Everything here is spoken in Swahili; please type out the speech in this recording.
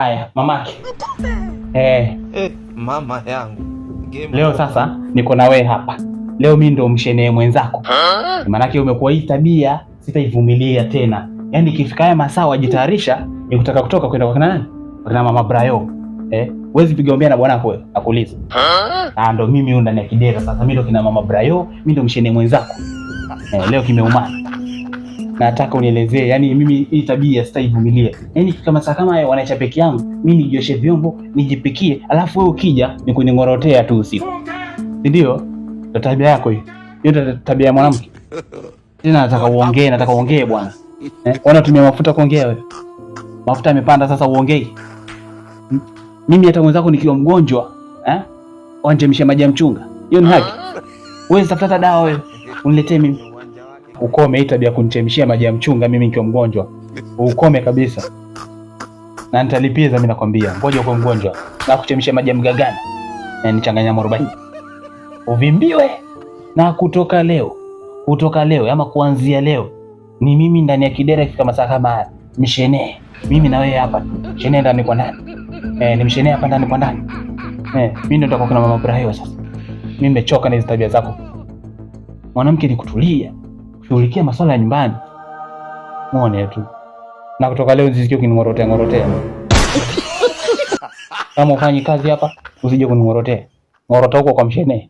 Haya, mamake. Mama yangu. Leo sasa niko na wewe hapa. Leo mimi ndo mshenee mwenzako. Maanake umekuwa hii tabia sitaivumilia tena. Yaani ikifika haya masaa wajitayarisha ni kutaka kutoka kwenda kwa nani? Kwa mama Brayo. Huwezi piga ombea na bwanako wewe, nakuuliza. Ndo mimi huyu ndani ya kidera sasa, mimi ndo kina mama Brayo, mimi ndo mshenee mwenzako. Leo kimeumana. Nataka unielezee, yani mimi hii tabia sitaivumilia. Yaani kama saa kama wanaacha peke yangu, mimi nijioshe vyombo, nijipikie, alafu wewe ukija ni kuningorotea tu usiku. Ndio? Ndio tabia yako hiyo. Hiyo ndio tabia ya mwanamke. Tena nataka uongee bwana. Unatumia mafuta kuongea wewe. Mafuta yamepanda sasa uongee. Mimi hata mwenzako nikiwa mgonjwa, wanjemsha maji ya mchunga. Hiyo ni haki. Wewe tafuta dawa wewe. Uniletee mimi. Ukome hii tabia kunichemshia maji ya mchunga mimi nikiwa mgonjwa. Ukome kabisa. Na nitalipiza mimi nakwambia. Ngoja uko mgonjwa. Na kuchemshia maji ya mgagana. Na nichanganya 40. Uvimbiwe. Na kutoka leo ama kuanzia leo ni mimi ndani ya kidera kifika masaa kama haya. Mshenee. Mimi na wewe hapa. Mshenee ndani kwa ndani. Ni mshenee hapa ndani kwa ndani. Mimi ndo nitakuwa kuna mama Brayo sasa. Mimi nimechoka na hizo tabia zako. Mwanamke ni kutulia. Shughulikia masuala ya nyumbani. Muone tu. Na kutoka leo usisikio kiningorotea. Kama ufanyi kazi hapa, usije kuningorotea. Ngorota huko kwa mshenee.